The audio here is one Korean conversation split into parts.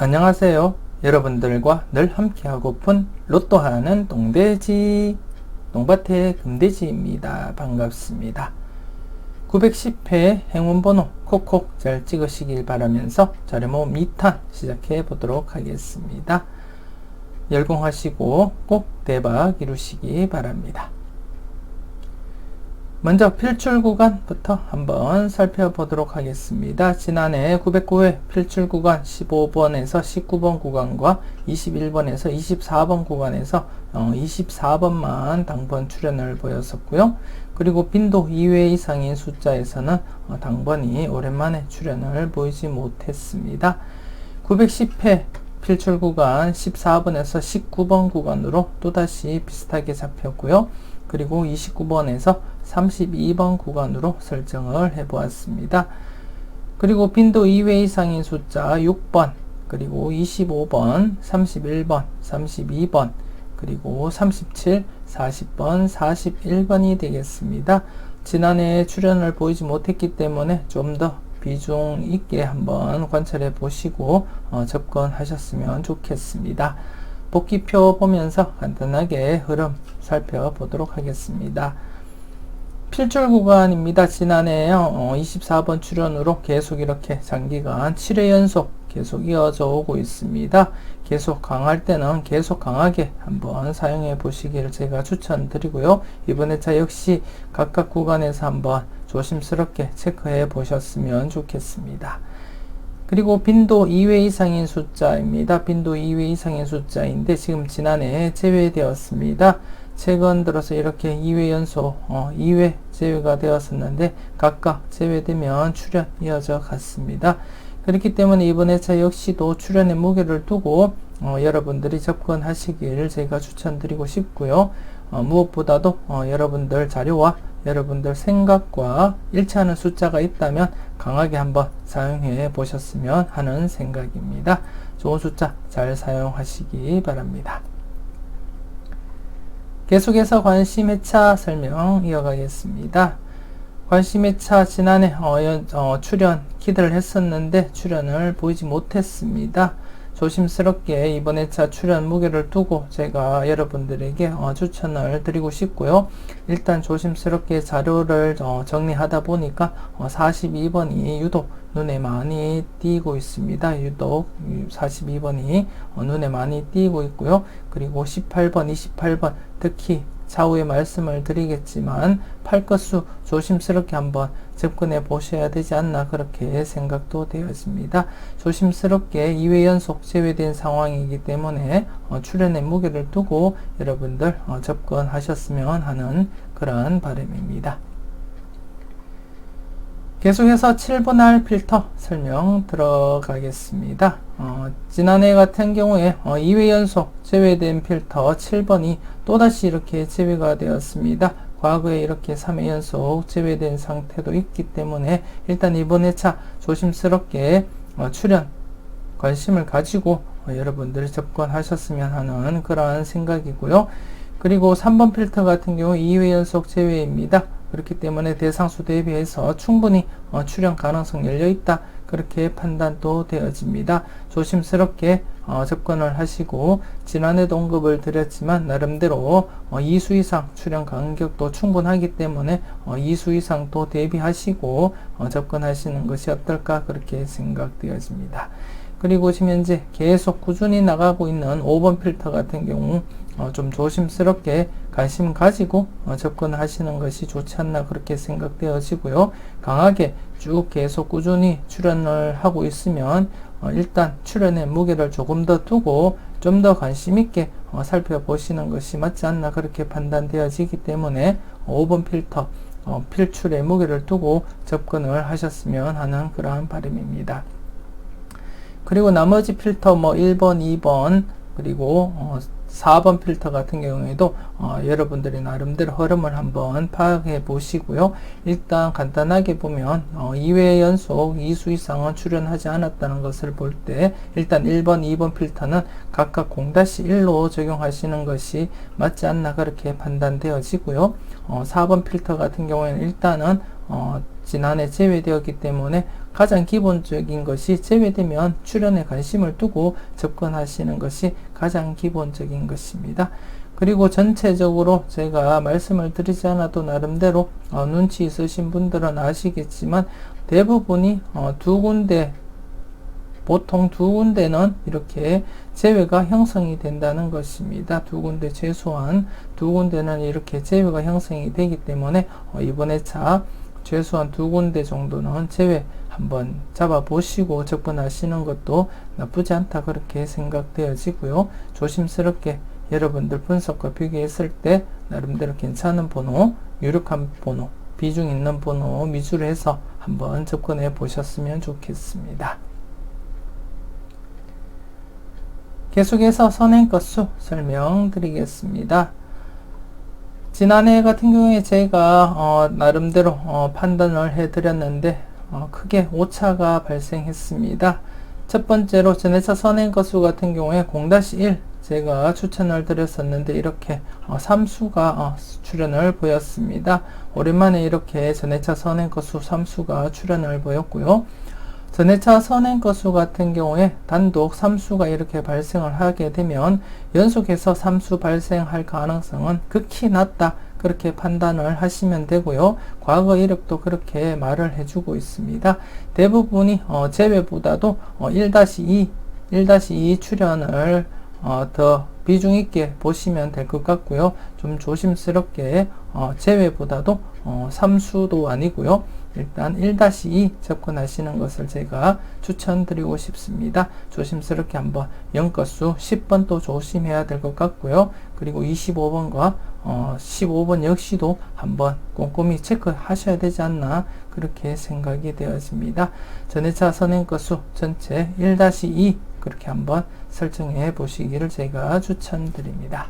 안녕하세요. 여러분들과 늘 함께하고픈 로또하는 똥돼지 똥밭의 금돼지입니다. 반갑습니다. 910회 행운번호 콕콕 잘 찍으시길 바라면서 저렴한 2탄 시작해 보도록 하겠습니다. 열공하시고 꼭 대박 이루시기 바랍니다. 먼저 필출 구간부터 한번 살펴보도록 하겠습니다. 지난해 909회 필출 구간 15번에서 19번 구간과 21번에서 24번 구간에서 24번만 당번 출현을 보였었고요. 그리고 빈도 2회 이상인 숫자에서는 당번이 오랜만에 출현을 보이지 못했습니다. 910회 필출 구간 14번에서 19번 구간으로 또다시 비슷하게 잡혔고요. 그리고 29번에서 32번 구간으로 설정을 해보았습니다. 그리고 빈도 2회 이상인 숫자 6번, 그리고 25번, 31번, 32번, 그리고 37, 40번, 41번이 되겠습니다. 지난해 출연을 보이지 못했기 때문에 좀 더 비중 있게 한번 관찰해 보시고 접근하셨으면 좋겠습니다. 복귀표 보면서 간단하게 흐름 살펴보도록 하겠습니다. 필출 구간입니다. 지난해 24번 출연으로 계속 이렇게 장기간 7회 연속 계속 이어져 오고 있습니다. 계속 강할 때는 계속 강하게 한번 사용해 보시기를 제가 추천드리고요. 이번 회차 역시 각각 구간에서 한번 조심스럽게 체크해 보셨으면 좋겠습니다. 그리고 빈도 2회 이상인 숫자입니다. 빈도 2회 이상인 숫자인데 지금 지난해 제외되었습니다. 최근 들어서 이렇게 2회 연속 2회 제외가 되었었는데 각각 제외되면 출현 이어져 갔습니다. 그렇기 때문에 이번 회차 역시도 출현의 무게를 두고 여러분들이 접근하시기를 제가 추천드리고 싶고요. 무엇보다도 여러분들 자료와 여러분들 생각과 일치하는 숫자가 있다면 강하게 한번 사용해 보셨으면 하는 생각입니다. 좋은 숫자 잘 사용하시기 바랍니다. 계속해서 관심 회차 설명 이어가겠습니다. 관심 회차 지난해 출연 기대를 했었는데 출연을 보이지 못했습니다. 조심스럽게 이번 회차 출연 무게를 두고 제가 여러분들에게 추천을 드리고 싶고요. 일단 조심스럽게 자료를 정리하다 보니까 42번이 유독 눈에 많이 띄고 있습니다. 유독 42번이 눈에 많이 띄고 있고요. 그리고 18번, 28번 특히 차후에 말씀을 드리겠지만 팔것수 조심스럽게 한번 접근해 보셔야 되지 않나 그렇게 생각도 되어집니다. 조심스럽게 2회 연속 제외된 상황이기 때문에 출연의 무게를 두고 여러분들 접근하셨으면 하는 그런 바람입니다. 계속해서 7분할 필터 설명 들어가겠습니다. 지난해 같은 경우에 2회 연속 제외된 필터 7번이 또다시 이렇게 제외가 되었습니다. 과거에 이렇게 3회 연속 제외된 상태도 있기 때문에 일단 이번 회차 조심스럽게 출연 관심을 가지고 여러분들이 접근하셨으면 하는 그러한 생각이고요. 그리고 3번 필터 같은 경우 2회 연속 제외입니다. 그렇기 때문에 대상수 대비해서 충분히 출현 가능성 열려있다 그렇게 판단도 되어집니다. 조심스럽게 접근을 하시고 지난해도 언급을 드렸지만 나름대로 2수 이상 출현 간격도 충분하기 때문에 2수 이상도 대비하시고 접근하시는 것이 어떨까 그렇게 생각되어집니다. 그리고 지금 현재 계속 꾸준히 나가고 있는 5번 필터 같은 경우 좀 조심스럽게 관심 가지고 접근하시는 것이 좋지 않나 그렇게 생각되어지고요. 강하게 쭉 계속 꾸준히 출연을 하고 있으면 일단 출연의 무게를 조금 더 두고 좀 더 관심 있게 살펴보시는 것이 맞지 않나 그렇게 판단되어지기 때문에 5번 필터 필출의 무게를 두고 접근을 하셨으면 하는 그러한 바람입니다. 그리고 나머지 필터 1번, 2번 그리고 4번 필터 같은 경우에도 여러분들이 나름대로 흐름을 한번 파악해 보시고요. 일단 간단하게 보면 2회 연속 2수 이상은 출연하지 않았다는 것을 볼 때 일단 1번, 2번 필터는 각각 0-1로 적용하시는 것이 맞지 않나 그렇게 판단되어지고요. 4번 필터 같은 경우에는 일단은 지난해 제외되었기 때문에 가장 기본적인 것이 제외되면 출연에 관심을 두고 접근하시는 것이 가장 기본적인 것입니다. 그리고 전체적으로 제가 말씀을 드리지 않아도 나름대로 눈치 있으신 분들은 아시겠지만 대부분이 두 군데, 보통 두 군데는 이렇게 재회가 형성이 된다는 것입니다. 두 군데, 최소한 두 군데는 이렇게 재회가 형성이 되기 때문에 이번 회차 최소한 두 군데 정도는 재회 한번 잡아보시고 접근하시는 것도 나쁘지 않다 그렇게 생각되어지고요. 조심스럽게 여러분들 분석과 비교했을 때 나름대로 괜찮은 번호, 유력한 번호, 비중 있는 번호 위주로 해서 한번 접근해 보셨으면 좋겠습니다. 계속해서 선행건수 설명드리겠습니다. 지난해 같은 경우에 제가 나름대로 판단을 해드렸는데 크게 오차가 발생했습니다. 첫 번째로 전회차 선행건수 같은 경우에 0-1 제가 추천을 드렸었는데 이렇게 3수가 출현을 보였습니다. 오랜만에 이렇게 전회차 선행건수 3수가 출현을 보였고요. 전회차 선행건수 같은 경우에 단독 3수가 이렇게 발생을 하게 되면 연속해서 3수 발생할 가능성은 극히 낮다 그렇게 판단을 하시면 되고요. 과거 이력도 그렇게 말을 해주고 있습니다. 대부분이 제외보다도 1-2 출현을 더 비중 있게 보시면 될 것 같고요. 좀 조심스럽게 제외보다도 3수도 아니고요. 일단 1-2 접근하시는 것을 제가 추천드리고 싶습니다. 조심스럽게 한번 0건수 10번도 조심해야 될 것 같고요. 그리고 25번과 15번 역시도 한번 꼼꼼히 체크하셔야 되지 않나 그렇게 생각이 되어집니다. 전회차 선행건수 전체 1-2 그렇게 한번 설정해 보시기를 제가 추천드립니다.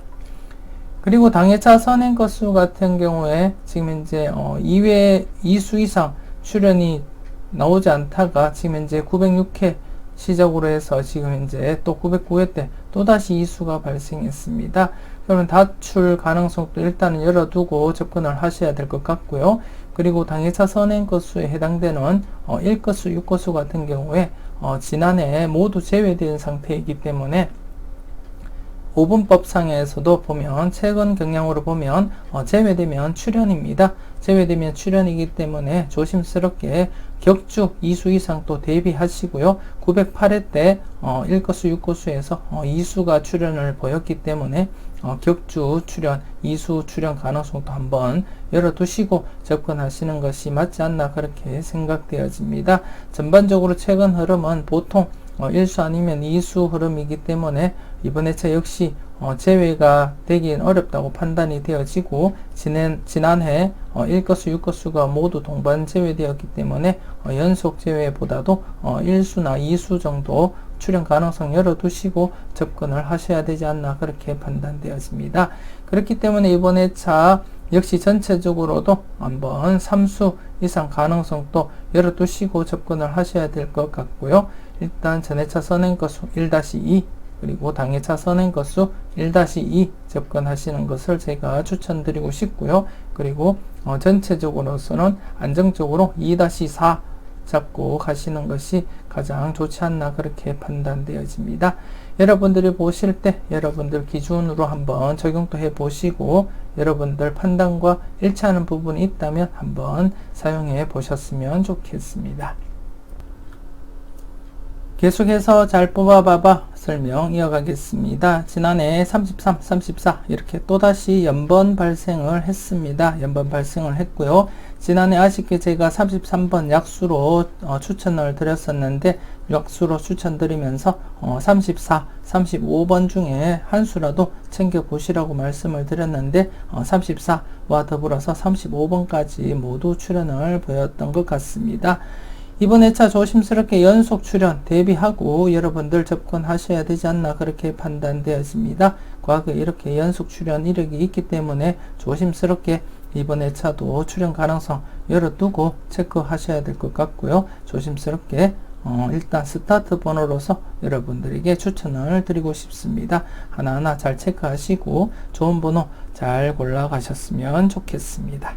그리고 당회차 선행건수 같은 경우에 지금 현재 2수 이상 출현이 나오지 않다가 지금 현재 906회 시작으로 해서 지금 현재 또 909회 때 또다시 2수가 발생했습니다. 그러면 다출 가능성도 일단은 열어두고 접근을 하셔야 될 것 같고요. 그리고 당회차 선행건수에 해당되는 1건수, 6건수 같은 경우에 지난해 모두 제외된 상태이기 때문에 5분법상에서도 보면 최근 경향으로 보면 제외되면 출현입니다. 제외되면 출현이기 때문에 조심스럽게 격주 2수 이상 또 대비하시고요. 908회 때 1건수 6건수에서 2수가 출현을 보였기 때문에 격주 출현 2수 출현 가능성도 한번 열어두시고 접근하시는 것이 맞지 않나 그렇게 생각되어집니다. 전반적으로 최근 흐름은 보통 1수 아니면 2수 흐름이기 때문에 이번 회차 역시 제외가 되긴 어렵다고 판단이 되어지고 지난해 1건수 6건수가 모두 동반 제외되었기 때문에 연속 제외보다도 1수나 2수 정도 출현 가능성 열어두시고 접근을 하셔야 되지 않나 그렇게 판단되어집니다. 그렇기 때문에 이번 회차 역시 전체적으로도 한번 3수 이상 가능성도 열어두시고 접근을 하셔야 될 것 같고요. 일단 전회차 선행건수 1-2 그리고 당회차 선행건수 1-2 접근하시는 것을 제가 추천드리고 싶고요. 그리고 전체적으로서는 안정적으로 2-4 잡고 가시는 것이 가장 좋지 않나 그렇게 판단되어집니다. 여러분들이 보실 때 여러분들 기준으로 한번 적용도 해 보시고 여러분들 판단과 일치하는 부분이 있다면 한번 사용해 보셨으면 좋겠습니다. 계속해서 잘 뽑아봐봐 설명 이어가겠습니다. 지난해 33, 34 이렇게 또다시 연번 발생을 했습니다. 연번 발생을 했고요. 지난해 아쉽게 제가 33번 약수로 추천을 드렸었는데 약수로 추천드리면서 34, 35번 중에 한 수라도 챙겨보시라고 말씀을 드렸는데 34와 더불어서 35번까지 모두 출현을 보였던 것 같습니다. 이번 회차 조심스럽게 연속 출현 대비하고 여러분들 접근하셔야 되지 않나 그렇게 판단되었습니다. 과거에 이렇게 연속 출현 이력이 있기 때문에 조심스럽게 이번 회차도 출현 가능성 열어두고 체크하셔야 될 것 같고요. 조심스럽게 일단 스타트 번호로서 여러분들에게 추천을 드리고 싶습니다. 하나하나 잘 체크하시고 좋은 번호 잘 골라 가셨으면 좋겠습니다.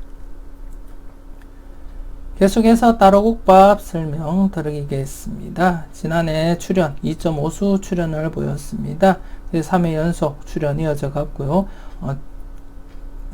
계속해서 따로국밥 설명 드리겠습니다. 지난해 출연 2.5수 출연을 보였습니다. 3회 연속 출연 이어져 갔고요.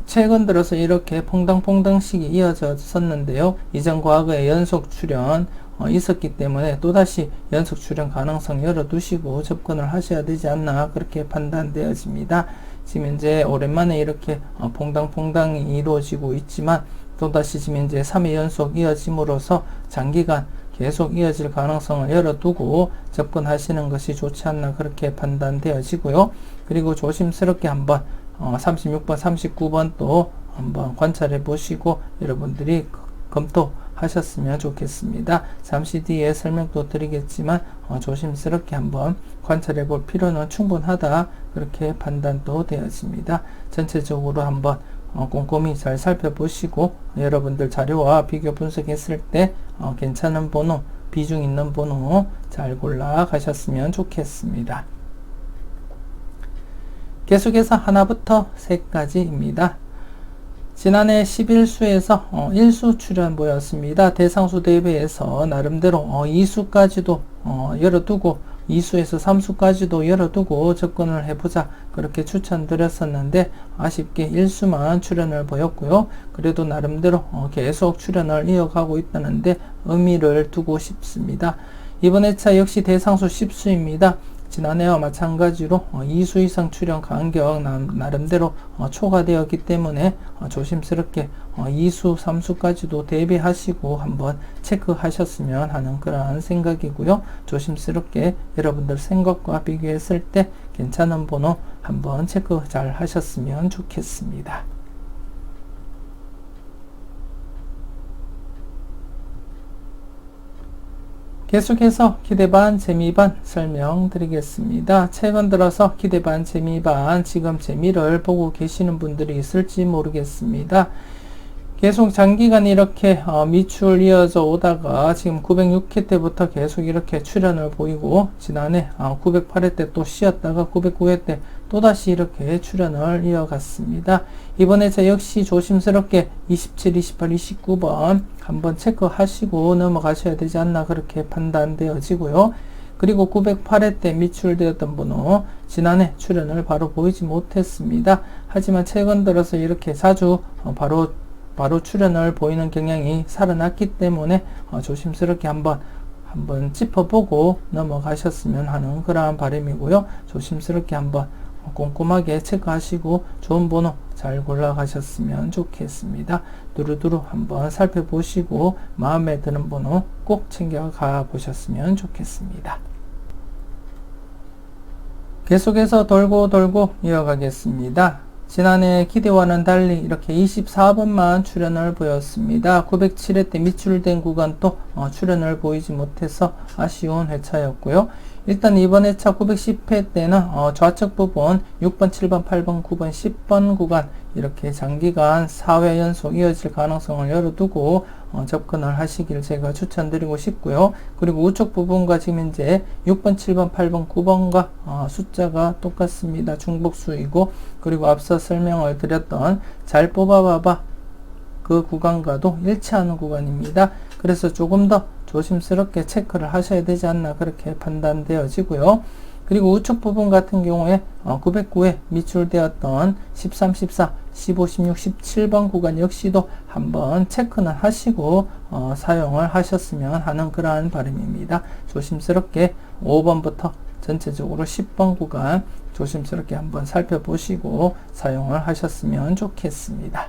최근 들어서 이렇게 퐁당퐁당식이 이어졌었는데요. 이전 과거에 연속 출연 있었기 때문에 또다시 연속 출연 가능성 열어두시고 접근을 하셔야 되지 않나 그렇게 판단되어집니다. 지금 현재 오랜만에 이렇게 퐁당퐁당이 이루어지고 있지만 또다시 지금 현재 3회 연속 이어짐으로써 장기간 계속 이어질 가능성을 열어두고 접근하시는 것이 좋지 않나 그렇게 판단되어지고요. 그리고 조심스럽게 한번 36번, 39번 또 한번 관찰해 보시고 여러분들이 검토하셨으면 좋겠습니다. 잠시 뒤에 설명도 드리겠지만 조심스럽게 한번 관찰해 볼 필요는 충분하다 그렇게 판단도 되어집니다. 전체적으로 한번 꼼꼼히 잘 살펴보시고 여러분들 자료와 비교 분석했을 때 괜찮은 번호, 비중 있는 번호 잘 골라 가셨으면 좋겠습니다. 계속해서 하나부터 10까지입니다. 지난해 11수에서 1수 출연 보였습니다. 대상수 대비해서 나름대로 2수까지도 열어두고 2수에서 3수까지도 열어두고 접근을 해보자 그렇게 추천드렸었는데 아쉽게 1수만 출연을 보였고요. 그래도 나름대로 계속 출연을 이어가고 있다는데 의미를 두고 싶습니다. 이번 회차 역시 대상수 10수입니다. 지난해와 마찬가지로 2수 이상 출연 간격 나름대로 초과되었기 때문에 조심스럽게 2수, 3수까지도 대비하시고 한번 체크하셨으면 하는 그러한 생각이고요. 조심스럽게 여러분들 생각과 비교했을 때 괜찮은 번호 한번 체크 잘 하셨으면 좋겠습니다. 계속해서 기대반, 재미반 설명드리겠습니다. 최근 들어서 기대반, 재미반 지금 재미를 보고 계시는 분들이 있을지 모르겠습니다. 계속 장기간 이렇게 미출 이어져 오다가 지금 906회 때부터 계속 이렇게 출현을 보이고 지난해 908회 때 또 쉬었다가 909회 때 또다시 이렇게 출현을 이어갔습니다. 이번에 저 역시 조심스럽게 27, 28, 29번 한번 체크하시고 넘어가셔야 되지 않나 그렇게 판단되어지고요. 그리고 908회 때 미출되었던 번호 지난해 출현을 바로 보이지 못했습니다. 하지만 최근 들어서 이렇게 자주 바로 출현을 보이는 경향이 살아났기 때문에 조심스럽게 한번 짚어보고 넘어가셨으면 하는 그러한 바람이고요. 조심스럽게 한번 꼼꼼하게 체크하시고 좋은 번호 잘 골라가셨으면 좋겠습니다. 두루두루 한번 살펴보시고 마음에 드는 번호 꼭 챙겨가 보셨으면 좋겠습니다. 계속해서 돌고 이어가겠습니다. 지난해 기대와는 달리 이렇게 24번만 출연을 보였습니다. 907회 때 미출된 구간도 출연을 보이지 못해서 아쉬운 회차였고요. 일단 이번 회차 910회 때는 좌측 부분 6번, 7번, 8번, 9번, 10번 구간 이렇게 장기간 4회 연속 이어질 가능성을 열어두고 접근을 하시길 제가 추천드리고 싶고요. 그리고 우측 부분과 지금 현재 6번, 7번, 8번, 9번과 숫자가 똑같습니다. 중복수이고 그리고 앞서 설명을 드렸던 잘 뽑아봐봐 그 구간과도 일치하는 구간입니다. 그래서 조금 더 조심스럽게 체크를 하셔야 되지 않나 그렇게 판단되어지고요. 그리고 우측 부분 같은 경우에 909에 미출되었던 13, 14, 15, 16, 17번 구간 역시도 한번 체크는 하시고 사용을 하셨으면 하는 그러한 바람입니다. 조심스럽게 5번부터 전체적으로 10번 구간 조심스럽게 한번 살펴보시고 사용을 하셨으면 좋겠습니다.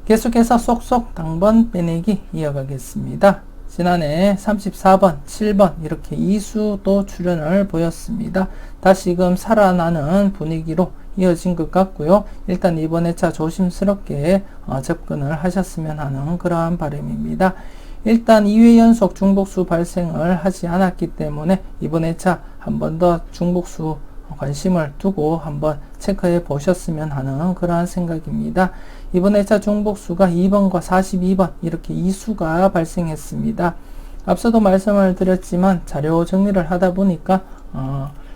계속해서 쏙쏙 당번 빼내기 이어가겠습니다. 지난해 34번, 7번 이렇게 2수도 출연을 보였습니다. 다시금 살아나는 분위기로 이어진 것 같고요. 일단 이번 회차 조심스럽게 접근을 하셨으면 하는 그러한 바람입니다. 일단 2회 연속 중복수 발생을 하지 않았기 때문에 이번 회차 한 번 더 중복수 관심을 두고 한번 체크해 보셨으면 하는 그러한 생각입니다. 이번 회차 중복수가 2번과 42번 이렇게 2수가 발생했습니다. 앞서도 말씀을 드렸지만 자료 정리를 하다 보니까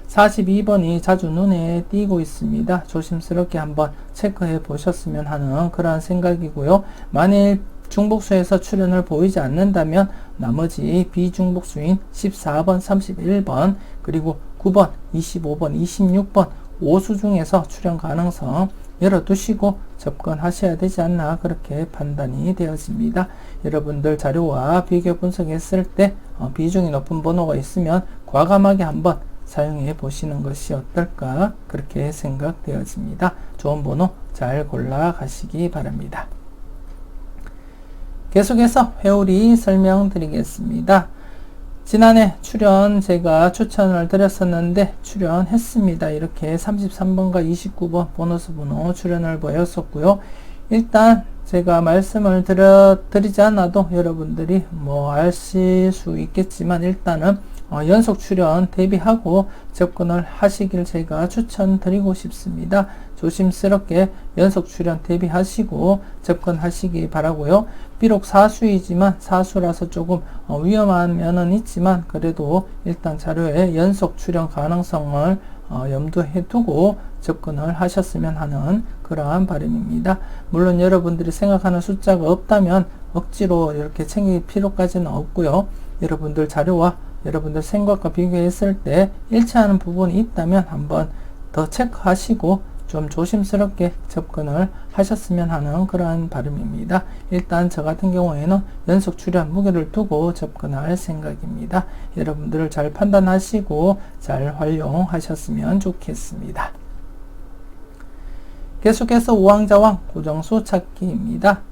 42번이 자주 눈에 띄고 있습니다. 조심스럽게 한번 체크해 보셨으면 하는 그러한 생각이고요. 만일 중복수에서 출현을 보이지 않는다면 나머지 비중복수인 14번, 31번, 그리고 9번, 25번, 26번 5수 중에서 출현 가능성 열어두시고 접근하셔야 되지 않나 그렇게 판단이 되어집니다. 여러분들 자료와 비교 분석했을 때 비중이 높은 번호가 있으면 과감하게 한번 사용해 보시는 것이 어떨까 그렇게 생각되어집니다. 좋은 번호 잘 골라 가시기 바랍니다. 계속해서 회오리 설명드리겠습니다. 지난해 출연 제가 추천을 드렸었는데 출연했습니다. 이렇게 33번과 29번 보너스 번호 출연을 보였었고요. 일단 제가 말씀을 드리지 않아도 여러분들이 아실 수 있겠지만 일단은 연속 출연 대비하고 접근을 하시길 제가 추천드리고 싶습니다. 조심스럽게 연속 출연 대비하시고 접근하시기 바라고요. 비록 사수이지만 사수라서 조금 위험한 면은 있지만 그래도 일단 자료에 연속 출연 가능성을 염두에 두고 접근을 하셨으면 하는 그러한 바람입니다. 물론 여러분들이 생각하는 숫자가 없다면 억지로 이렇게 챙길 필요까지는 없고요. 여러분들 자료와 여러분들 생각과 비교했을 때 일치하는 부분이 있다면 한번 더 체크하시고 좀 조심스럽게 접근을 하셨으면 하는 그러한 바람입니다. 일단 저 같은 경우에는 연속 출연 무게를 두고 접근할 생각입니다. 여러분들을 잘 판단하시고 잘 활용하셨으면 좋겠습니다. 계속해서 우왕좌왕 고정수 찾기입니다.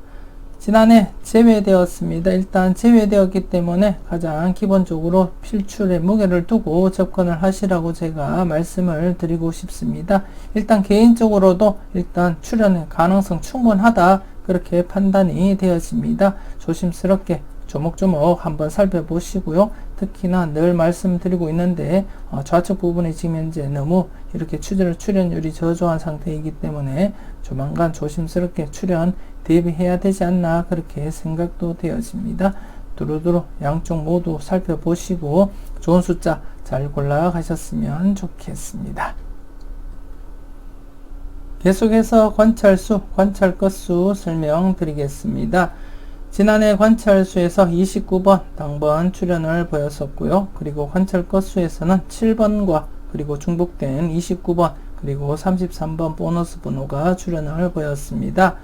지난해 제외되었습니다. 일단 제외되었기 때문에 가장 기본적으로 필출의 무게를 두고 접근을 하시라고 제가 말씀을 드리고 싶습니다. 일단 개인적으로도 일단 출연의 가능성 충분하다 그렇게 판단이 되어집니다. 조심스럽게 조목조목 한번 살펴보시고요. 특히나 늘 말씀드리고 있는데 좌측 부분에 지금 현재 너무 이렇게 출연율이 저조한 상태이기 때문에 조만간 조심스럽게 출연 대비해야 되지 않나 그렇게 생각도 되어집니다. 두루두루 양쪽 모두 살펴보시고 좋은 숫자 잘 골라가셨으면 좋겠습니다. 계속해서 관찰수, 관찰 건수 설명드리겠습니다. 지난해 관찰수에서 29번 당번 출연을 보였었고요. 그리고 관찰 건수에서는 7번과 그리고 중복된 29번 그리고 33번 보너스 번호가 출연을 보였습니다.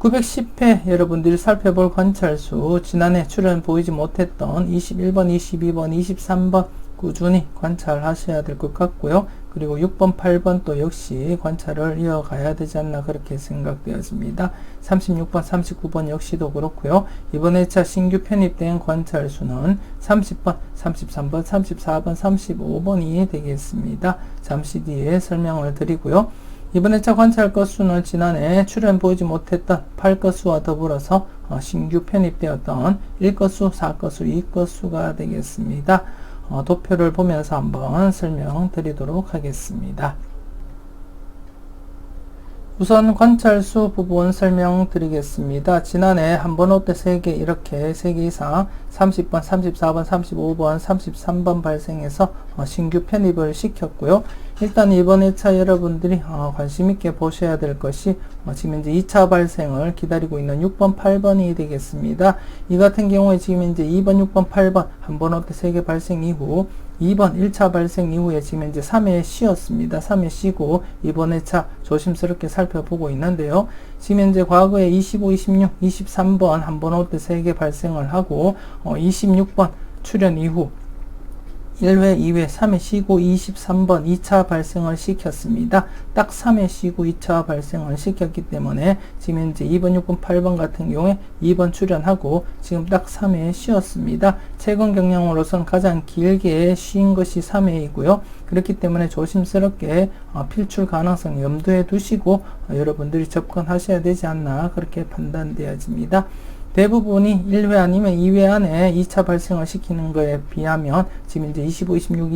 910회 여러분들이 살펴볼 관찰수 지난해 출연 보이지 못했던 21번, 22번, 23번 꾸준히 관찰하셔야 될 것 같고요. 그리고 6번, 8번 또 역시 관찰을 이어가야 되지 않나 그렇게 생각되어집니다. 36번, 39번 역시도 그렇고요. 이번 회차 신규 편입된 관찰수는 30번, 33번, 34번, 35번이 되겠습니다. 잠시 뒤에 설명을 드리고요. 이번 회차 관찰 건수는 지난해 출연 보이지 못했던 8건수와 더불어서 신규 편입되었던 1건수, 4건수, 2건수가 되겠습니다. 도표를 보면서 한번 설명드리도록 하겠습니다. 우선 관찰수 부분 설명드리겠습니다. 지난해 한 번호 때 3개 이렇게 3개 이상 30번, 34번, 35번, 33번 발생해서 신규 편입을 시켰고요. 일단 이번 회차 여러분들이 관심 있게 보셔야 될 것이 지금 이제 2차 발생을 기다리고 있는 6번, 8번이 되겠습니다. 이 같은 경우에 지금 이제 2번, 6번, 8번 한 번호 때 3개 발생 이후 2번 1차 발생 이후에 지금 이제 3회 쉬었습니다. 3회 쉬고 이번 회차 조심스럽게 살펴보고 있는데요. 지금 현재 과거에 25, 26, 23번 한 번호 때 3개 발생을 하고 26번 출연 이후 1회, 2회, 3회 쉬고 23번 2차 발생을 시켰습니다. 딱 3회 쉬고 2차 발생을 시켰기 때문에 지금 현재 2번, 6번, 8번 같은 경우에 2번 출연하고 지금 딱 3회 쉬었습니다. 최근 경향으로선 가장 길게 쉰 것이 3회이고요. 그렇기 때문에 조심스럽게 필출 가능성 염두에 두시고 여러분들이 접근하셔야 되지 않나 그렇게 판단되어집니다. 대부분이 1회 아니면 2회 안에 2차 발생을 시키는 거에 비하면 지금 이제 25, 26,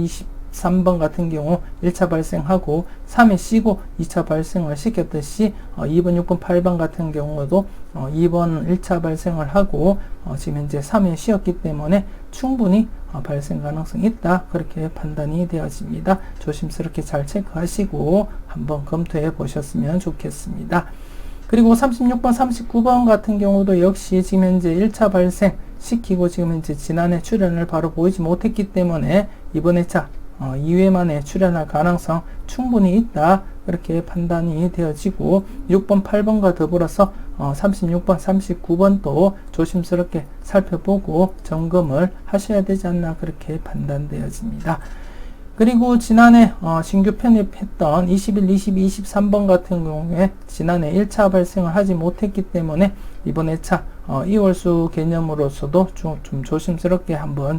23번 같은 경우 1차 발생하고 3회 쉬고 2차 발생을 시켰듯이 2번, 6번, 8번 같은 경우도 2번 1차 발생을 하고 지금 현재 3회 쉬었기 때문에 충분히 발생 가능성이 있다 그렇게 판단이 되어집니다. 조심스럽게 잘 체크하시고 한번 검토해 보셨으면 좋겠습니다. 그리고 36번, 39번 같은 경우도 역시 지금 현재 1차 발생 시키고 지금 현재 지난해 출연을 바로 보이지 못했기 때문에 이번 회차 2회 만에 출연할 가능성 충분히 있다. 그렇게 판단이 되어지고 6번, 8번과 더불어서 36번, 39번도 조심스럽게 살펴보고 점검을 하셔야 되지 않나 그렇게 판단되어집니다. 그리고 지난해 신규 편입했던 21, 22, 23번 같은 경우에 지난해 1차 발생을 하지 못했기 때문에 이번 회차 2월수 개념으로서도 좀 조심스럽게 한번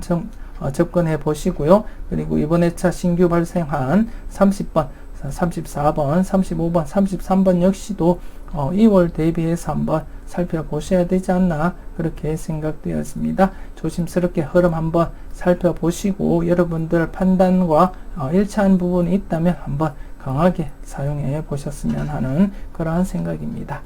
접근해 보시고요. 그리고 이번 회차 신규 발생한 30번, 34번, 35번, 33번 역시도 2월 대비해서 한번 살펴보셔야 되지 않나 그렇게 생각되었습니다. 조심스럽게 흐름 한번 살펴보시고 여러분들 판단과 일치한 부분이 있다면 한번 강하게 사용해 보셨으면 하는 그러한 생각입니다.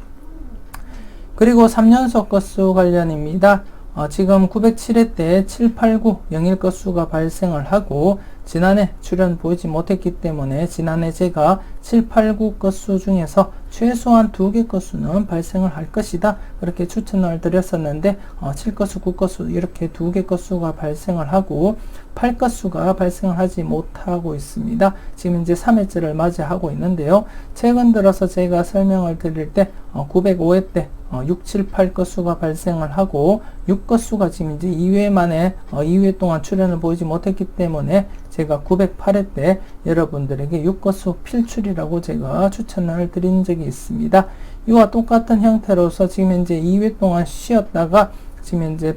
그리고 3연속 건수 관련입니다. 지금 907회 때 7, 8, 9 영일 건수가 발생을 하고 지난해 출연 보이지 못했기 때문에 지난해 제가 7, 8, 9 건수 중에서 최소한 2개 건수는 발생을 할 것이다 그렇게 추천을 드렸었는데 7건수, 9건수 이렇게 2개 건수가 발생을 하고 8건수가 발생을 하지 못하고 있습니다. 지금 이제 3회째를 맞이하고 있는데요. 최근 들어서 제가 설명을 드릴 때 905회 때 6, 7, 8건수가 발생을 하고 6건수가 지금 이제 2회 만에 2회 동안 출연을 보이지 못했기 때문에 제가 908회 때 여러분들에게 6건수 필출이라고 제가 추천을 드린 적이 있습니다. 이와 똑같은 형태로서 지금 현재 2회 동안 쉬었다가 지금 현재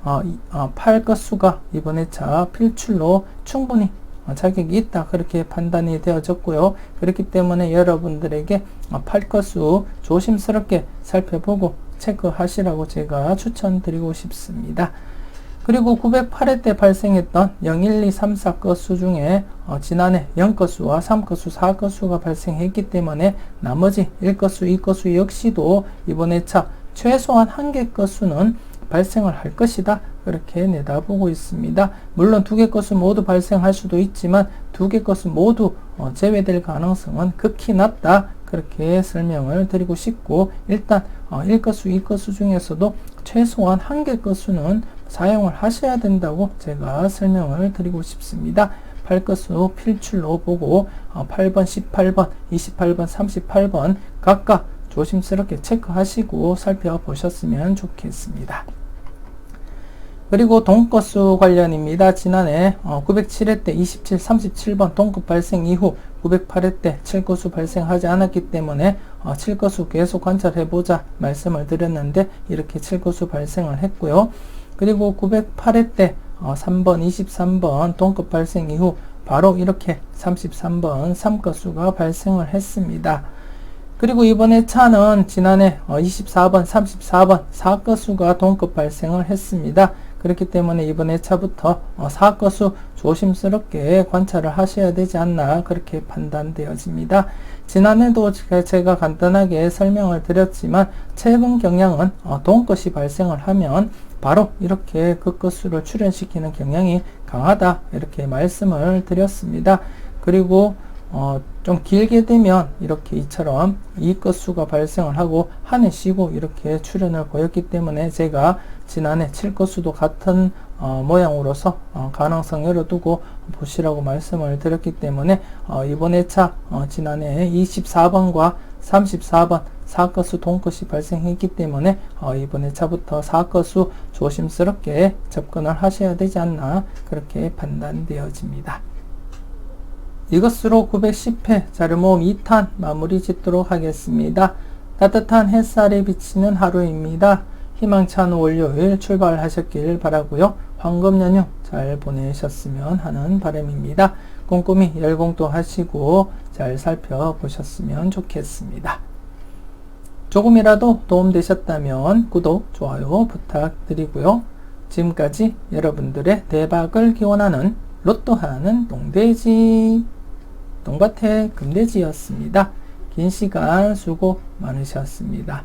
8건수가 이번 회차 필출로 충분히 자격이 있다 그렇게 판단이 되어졌고요. 그렇기 때문에 여러분들에게 8건수 조심스럽게 살펴보고 체크하시라고 제가 추천드리고 싶습니다. 그리고 908회 때 발생했던 0, 1, 2, 3, 4건수 중에 지난해 0건수와 3건수, 4건수가 발생했기 때문에 나머지 1건수, 2건수 역시도 이번 회차 최소한 1개 건수는 발생을 할 것이다 그렇게 내다보고 있습니다. 물론 2개 건수 모두 발생할 수도 있지만 2개 건수 모두 제외될 가능성은 극히 낮다 그렇게 설명을 드리고 싶고 일단 1건수, 2건수 중에서도 최소한 1개 건수는 사용을 하셔야 된다고 제가 설명을 드리고 싶습니다. 8건수 필출로 보고 8번, 18번, 28번, 38번 각각 조심스럽게 체크하시고 살펴보셨으면 좋겠습니다. 그리고 동건수 관련입니다. 지난해 907회 때 27, 37번 동급 발생 이후 908회 때 7건수 발생하지 않았기 때문에 7건수 계속 관찰해보자 말씀을 드렸는데 이렇게 7건수 발생을 했고요. 그리고 908회 때 3번, 23번 동급 발생 이후 바로 이렇게 33번 3건수가 발생을 했습니다. 그리고 이번 회차는 지난해 24번, 34번 4건수가 동급 발생을 했습니다. 그렇기 때문에 이번 회차부터 4건수 조심스럽게 관찰을 하셔야 되지 않나 그렇게 판단되어집니다. 지난해도 제가 간단하게 설명을 드렸지만 최근 경향은 동것이 발생을 하면 바로 이렇게 그 건수를 출현시키는 경향이 강하다 이렇게 말씀을 드렸습니다. 그리고 좀 길게 되면 이렇게 이처럼 이 건수가 발생을 하고 한 해 쉬고 이렇게 출현을 보였기 때문에 제가 지난해 7건수도 같은 모양으로서 가능성 열어두고 보시라고 말씀을 드렸기 때문에 이번 회차 지난해 24번과 34번 4건수 동것이 발생했기 때문에 이번 회차부터 4건수 조심스럽게 접근을 하셔야 되지 않나 그렇게 판단되어집니다. 이것으로 910회 자료모음 2탄 마무리 짓도록 하겠습니다. 따뜻한 햇살이 비치는 하루입니다. 희망찬 월요일 출발하셨길 바라고요. 황금 연휴 잘 보내셨으면 하는 바람입니다. 꼼꼼히 열공도 하시고 잘 살펴보셨으면 좋겠습니다. 조금이라도 도움되셨다면 구독, 좋아요 부탁드리고요. 지금까지 여러분들의 대박을 기원하는 로또하는 똥돼지 똥밭의 금돼지였습니다. 긴 시간 수고 많으셨습니다.